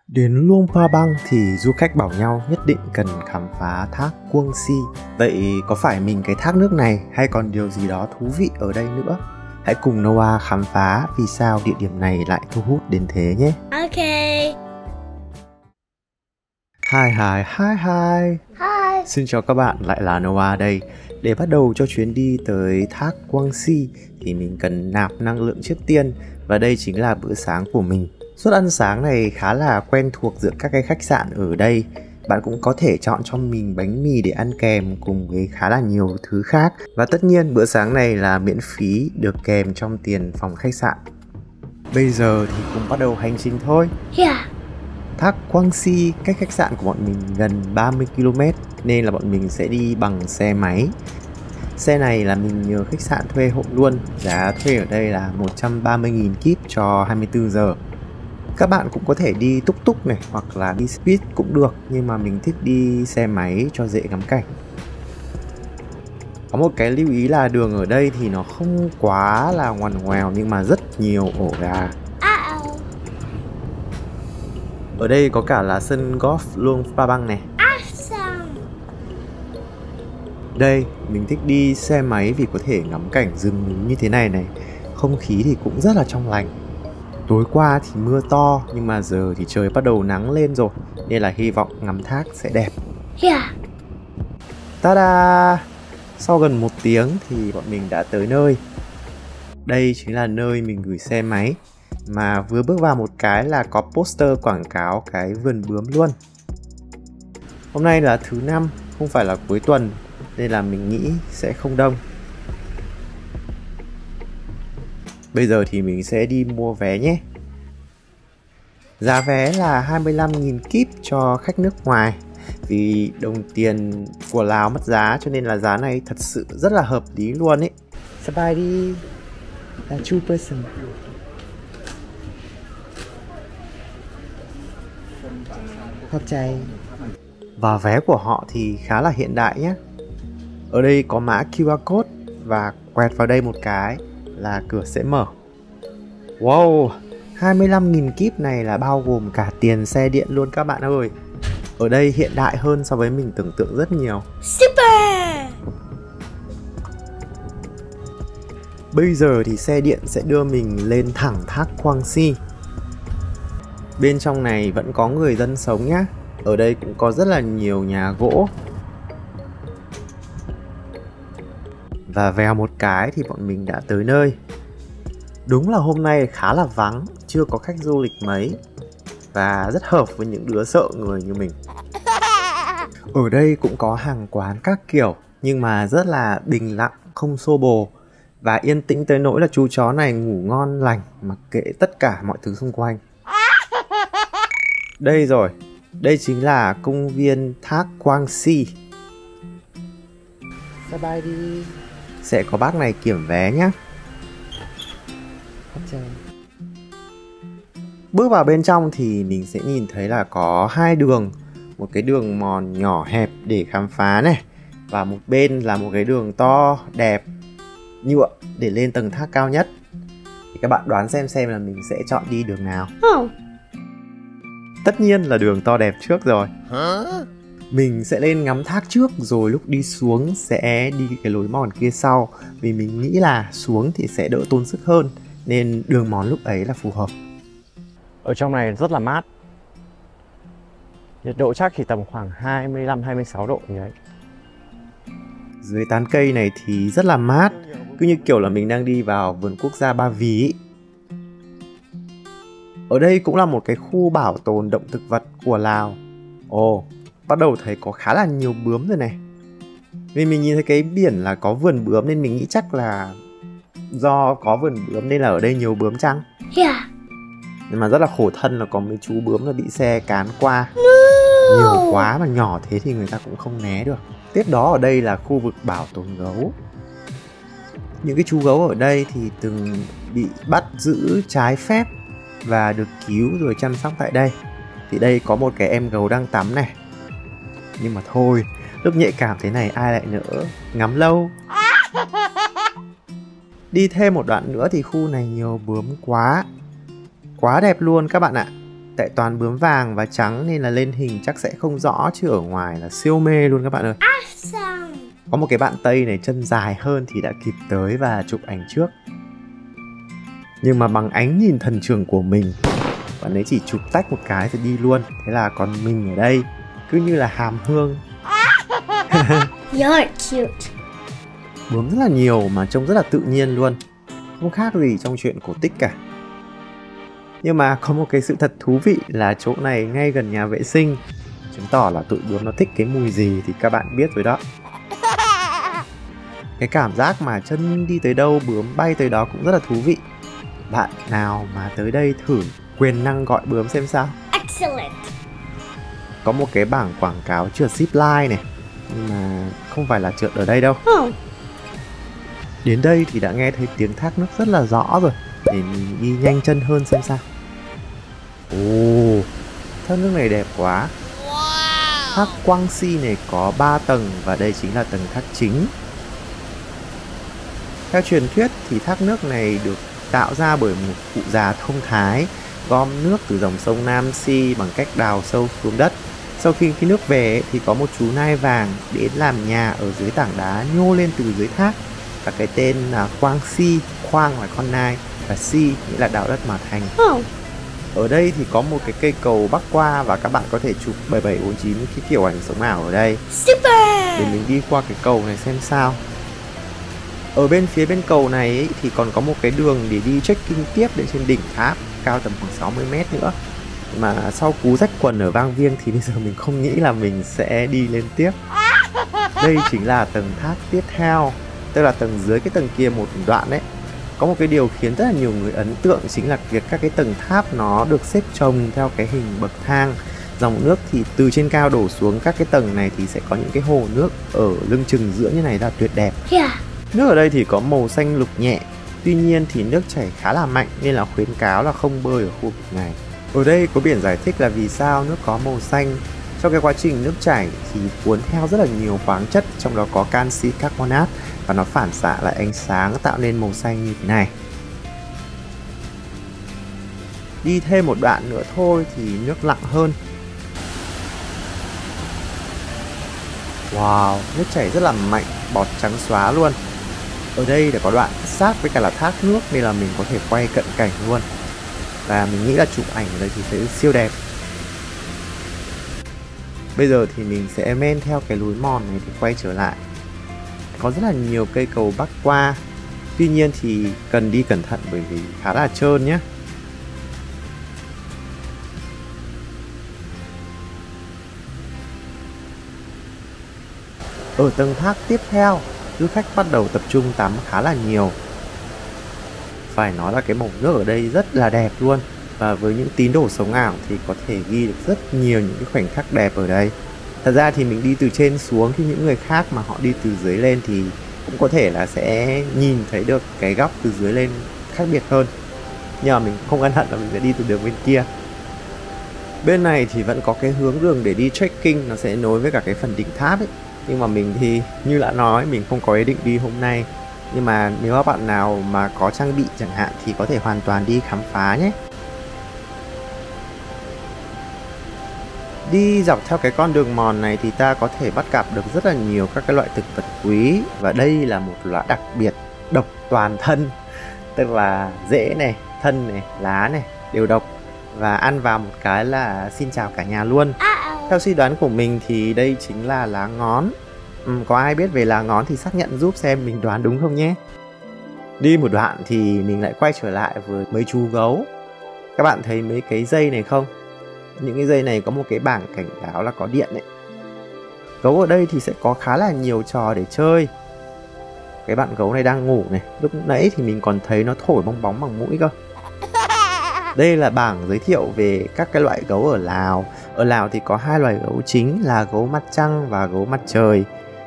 Đến Luang Prabang thì du khách bảo nhau nhất định cần khám phá thác Cuông Si. Vậy có phải mình cái thác nước này hay còn điều gì đó thú vị ở đây nữa? Hãy cùng Noah khám phá vì sao địa điểm này lại thu hút đến thế nhé. Ok. Hi. Hi. Xin chào các bạn, lại là Noah đây. Để bắt đầu cho chuyến đi tới thác Cuông Si thì mình cần nạp năng lượng trước tiên, và đây chính là bữa sáng của mình. Suất ăn sáng này khá là quen thuộc giữa các cái khách sạn ở đây. Bạn cũng có thể chọn cho mình bánh mì để ăn kèm cùng với khá là nhiều thứ khác. Và tất nhiên bữa sáng này là miễn phí, được kèm trong tiền phòng khách sạn. Bây giờ thì cùng bắt đầu hành trình thôi. Yeah. Thác Cuông Si cách khách sạn của bọn mình gần 30 km nên là bọn mình sẽ đi bằng xe máy. Xe này là mình nhờ khách sạn thuê hộ luôn. Giá thuê ở đây là 130.000 kíp cho 24 giờ. Các bạn cũng có thể đi túc túc này hoặc là đi Speed cũng được, nhưng mà mình thích đi xe máy cho dễ ngắm cảnh. Có một cái lưu ý là đường ở đây thì nó không quá là ngoằn ngoèo nhưng mà rất nhiều ổ gà. Ở đây có cả là sân golf Luang Prabang này. Awesome. Đây, mình thích đi xe máy vì có thể ngắm cảnh rừng núi như thế này này. Không khí thì cũng rất là trong lành. Tối qua thì mưa to nhưng mà giờ thì trời bắt đầu nắng lên rồi, nên là hy vọng ngắm thác sẽ đẹp. Yeah. Ta-da! Sau gần 1 tiếng thì bọn mình đã tới nơi. Đây chính là nơi mình gửi xe máy, mà vừa bước vào một cái là có poster quảng cáo cái vườn bướm luôn. Hôm nay là thứ 5, không phải là cuối tuần, nên là mình nghĩ sẽ không đông. Bây giờ thì mình sẽ đi mua vé nhé. Giá vé là 25.000 kíp cho khách nước ngoài. Vì đồng tiền của Lào mất giá cho nên là giá này thật sự rất là hợp lý luôn ấy. Sắp đi là 2%. Hợp chay. Và vé của họ thì khá là hiện đại nhé. Ở đây có mã QR code và quẹt vào đây một cái là cửa sẽ mở. Wow, 25.000 kíp này là bao gồm cả tiền xe điện luôn các bạn ơi. Ở đây hiện đại hơn so với mình tưởng tượng rất nhiều. Super. Bây giờ thì xe điện sẽ đưa mình lên thẳng thác Cuông Si. Bên trong này vẫn có người dân sống nhá. Ở đây cũng có rất là nhiều nhà gỗ. Và vèo một cái thì bọn mình đã tới nơi. Đúng là hôm nay khá là vắng, chưa có khách du lịch mấy. Và rất hợp với những đứa sợ người như mình. Ở đây cũng có hàng quán các kiểu, nhưng mà rất là bình lặng, không xô bồ. Và yên tĩnh tới nỗi là chú chó này ngủ ngon lành mặc kệ tất cả mọi thứ xung quanh. Đây rồi, đây chính là công viên thác Cuông Si. Bye đi. Sẽ có bác này kiểm vé nhé. Bước vào bên trong thì mình sẽ nhìn thấy là có 2 đường. Một cái đường mòn nhỏ hẹp để khám phá này, và một bên là một cái đường to, đẹp, nhựa để lên tầng thác cao nhất. Thì các bạn đoán xem là mình sẽ chọn đi đường nào. Tất nhiên là đường to đẹp trước rồi. Mình sẽ lên ngắm thác trước, rồi lúc đi xuống sẽ đi cái lối mòn kia sau. Vì mình nghĩ là xuống thì sẽ đỡ tốn sức hơn, nên đường mòn lúc ấy là phù hợp. Ở trong này rất là mát. Nhiệt độ chắc chỉ tầm khoảng 25-26 độ như đấy. Dưới tán cây này thì rất là mát, cứ như kiểu là mình đang đi vào vườn quốc gia Ba Vì ấy. Ở đây cũng là một cái khu bảo tồn động thực vật của Lào. Ồ, bắt đầu thấy có khá là nhiều bướm rồi này. Vì mình nhìn thấy cái biển là có vườn bướm nên mình nghĩ chắc là do có vườn bướm nên là ở đây nhiều bướm chăng? Yeah. Nhưng mà rất là khổ thân là có mấy chú bướm là bị xe cán qua. Nhiều quá mà nhỏ thế thì người ta cũng không né được. Tiếp đó ở đây là khu vực bảo tồn gấu. Những cái chú gấu ở đây thì từng bị bắt giữ trái phép và được cứu rồi chăm sóc tại đây. Thì đây có một cái em gấu đang tắm này. Nhưng mà thôi, lúc nhạy cảm thế này ai lại nỡ ngắm lâu. Đi thêm một đoạn nữa thì khu này nhiều bướm quá. Quá đẹp luôn các bạn ạ. Tại toàn bướm vàng và trắng nên là lên hình chắc sẽ không rõ, chứ ở ngoài là siêu mê luôn các bạn ơi. Awesome. Có một cái bạn Tây này chân dài hơn thì đã kịp tới và chụp ảnh trước. Nhưng mà bằng ánh nhìn thần trường của mình, bạn ấy chỉ chụp tách một cái rồi đi luôn. Thế là còn mình ở đây cứ như là hàm hương. You're cute. Bướm rất là nhiều mà trông rất là tự nhiên luôn, không khác gì trong chuyện cổ tích cả. Nhưng mà có một cái sự thật thú vị là chỗ này ngay gần nhà vệ sinh, chứng tỏ là tụi bướm nó thích cái mùi gì thì các bạn biết rồi đó. Cái cảm giác mà chân đi tới đâu bướm bay tới đó cũng rất là thú vị. Bạn nào mà tới đây thử quyền năng gọi bướm xem sao. Excellent. Có một cái bảng quảng cáo trượt zipline này, nhưng mà không phải là trượt ở đây đâu. Đến đây thì đã nghe thấy tiếng thác nước rất là rõ rồi, để mình đi nhanh chân hơn xem sao. Ồ, thác nước này đẹp quá. Thác Quang Si này có 3 tầng và đây chính là tầng thác chính. Theo truyền thuyết thì thác nước này được tạo ra bởi một cụ già thông thái gom nước từ dòng sông Nam Si bằng cách đào sâu xuống đất. Sau khi nước về thì có một chú nai vàng đến làm nhà ở dưới tảng đá nhô lên từ dưới thác. Và cái tên là Quang Si, khoang là con nai và Si nghĩa là đào đất mà thành. Ở đây thì có một cái cây cầu bắc qua và các bạn có thể chụp 7749 cái kiểu ảnh sống ảo ở đây. Super. Để mình đi qua cái cầu này xem sao. Ở bên phía bên cầu này ấy, thì còn có một cái đường để đi trekking tiếp lên trên đỉnh tháp cao tầm khoảng 60m nữa. Mà sau cú rách quần ở Vang Vieng thì bây giờ mình không nghĩ là mình sẽ đi lên tiếp. Đây chính là tầng tháp tiếp theo, tức là tầng dưới cái tầng kia một đoạn đấy. Có một cái điều khiến rất là nhiều người ấn tượng chính là việc các cái tầng tháp nó được xếp chồng theo cái hình bậc thang. Dòng nước thì từ trên cao đổ xuống các cái tầng này thì sẽ có những cái hồ nước ở lưng chừng giữa như này là tuyệt đẹp. Nước ở đây thì có màu xanh lục nhẹ, tuy nhiên thì nước chảy khá là mạnh nên là khuyến cáo là không bơi ở khu vực này. Ở đây có biển giải thích là vì sao nước có màu xanh. Trong cái quá trình nước chảy thì cuốn theo rất là nhiều khoáng chất, trong đó có canxi carbonate và nó phản xạ lại ánh sáng tạo nên màu xanh như thế này. Đi thêm một đoạn nữa thôi thì nước lặng hơn. Wow, nước chảy rất là mạnh, bọt trắng xóa luôn. Ở đây đã có đoạn sát với cả là thác nước nên là mình có thể quay cận cảnh luôn. Và mình nghĩ là chụp ảnh ở đây thì sẽ siêu đẹp. Bây giờ thì mình sẽ men theo cái lối mòn này để quay trở lại. Có rất là nhiều cây cầu bắc qua, tuy nhiên thì cần đi cẩn thận bởi vì khá là trơn nhé. Ở tầng tháp tiếp theo, du khách bắt đầu tập trung tắm khá là nhiều. Phải nói là cái màu nước ở đây rất là đẹp luôn. Và với những tín đồ sống ảo thì có thể ghi được rất nhiều những cái khoảnh khắc đẹp ở đây. Thật ra thì mình đi từ trên xuống, thì những người khác mà họ đi từ dưới lên thì cũng có thể là sẽ nhìn thấy được cái góc từ dưới lên khác biệt hơn. Nhưng mà mình không cẩn thận là mình sẽ đi từ đường bên kia. Bên này thì vẫn có cái hướng đường để đi trekking, nó sẽ nối với cả cái phần đỉnh tháp ấy. Nhưng mà mình thì như đã nói, mình không có ý định đi hôm nay. Nhưng mà nếu các bạn nào mà có trang bị chẳng hạn thì có thể hoàn toàn đi khám phá nhé. Đi dọc theo cái con đường mòn này thì ta có thể bắt gặp được rất là nhiều các cái loại thực vật quý. Và đây là một loại đặc biệt độc toàn thân. Tức là rễ này, thân này, lá này đều độc. Và ăn vào một cái là xin chào cả nhà luôn. Theo suy đoán của mình thì đây chính là lá ngón. Có ai biết về lá ngón thì xác nhận giúp xem mình đoán đúng không nhé. Đi một đoạn thì mình lại quay trở lại với mấy chú gấu. Các bạn thấy mấy cái dây này không? Những cái dây này có một cái bảng cảnh báo là có điện đấy. Gấu ở đây thì sẽ có khá là nhiều trò để chơi. Cái bạn gấu này đang ngủ này. Lúc nãy thì mình còn thấy nó thổi bong bóng bằng mũi cơ. Đây là bảng giới thiệu về các cái loại gấu ở Lào. Ở Lào thì có hai loài gấu chính là gấu mặt trăng và gấu mặt trời.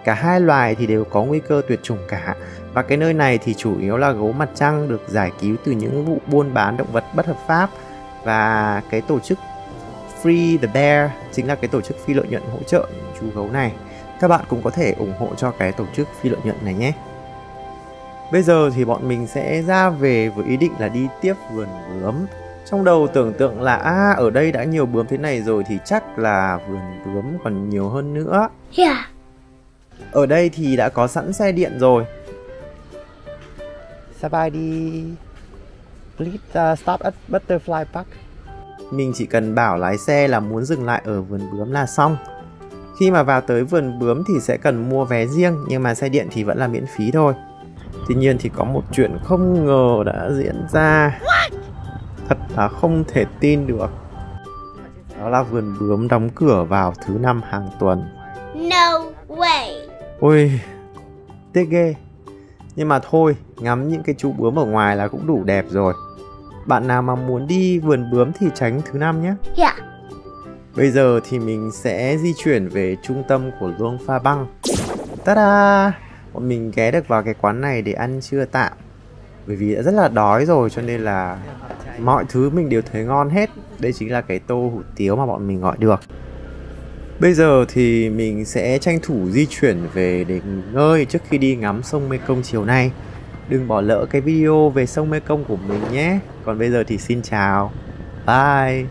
Cả hai loài thì đều có nguy cơ tuyệt chủng cả. Và cái nơi này thì chủ yếu là gấu mặt trăng được giải cứu từ những vụ buôn bán động vật bất hợp pháp. Và cái tổ chức Free the Bear chính là cái tổ chức phi lợi nhuận hỗ trợ những chú gấu này. Các bạn cũng có thể ủng hộ cho cái tổ chức phi lợi nhuận này nhé. Bây giờ thì bọn mình sẽ ra về với ý định là đi tiếp vườn bướm. Trong đầu tưởng tượng là ở đây đã nhiều bướm thế này rồi thì chắc là vườn bướm còn nhiều hơn nữa. Yeah. Ở đây thì đã có sẵn xe điện rồi. Bye đi. Please stop at Butterfly Park. Mình chỉ cần bảo lái xe là muốn dừng lại ở vườn bướm là xong. Khi mà vào tới vườn bướm thì sẽ cần mua vé riêng, nhưng mà xe điện thì vẫn là miễn phí thôi. Tuy nhiên thì có một chuyện không ngờ đã diễn ra. Thật là không thể tin được. Đó là vườn bướm đóng cửa vào thứ 5 hàng tuần. No way. Ôi, tiếc ghê. Nhưng mà thôi, ngắm những cái chú bướm ở ngoài là cũng đủ đẹp rồi. Bạn nào mà muốn đi vườn bướm thì tránh thứ 5 nhé. Yeah. Bây giờ thì mình sẽ di chuyển về trung tâm của Luang Prabang. Ta-da! Bọn mình ghé được vào cái quán này để ăn trưa tạm. Bởi vì đã rất là đói rồi cho nên là mọi thứ mình đều thấy ngon hết. Đây chính là cái tô hủ tiếu mà bọn mình gọi được. Bây giờ thì mình sẽ tranh thủ di chuyển về để nghỉ ngơi trước khi đi ngắm sông Mekong chiều nay. Đừng bỏ lỡ cái video về sông Mekong của mình nhé. Còn bây giờ thì xin chào. Bye.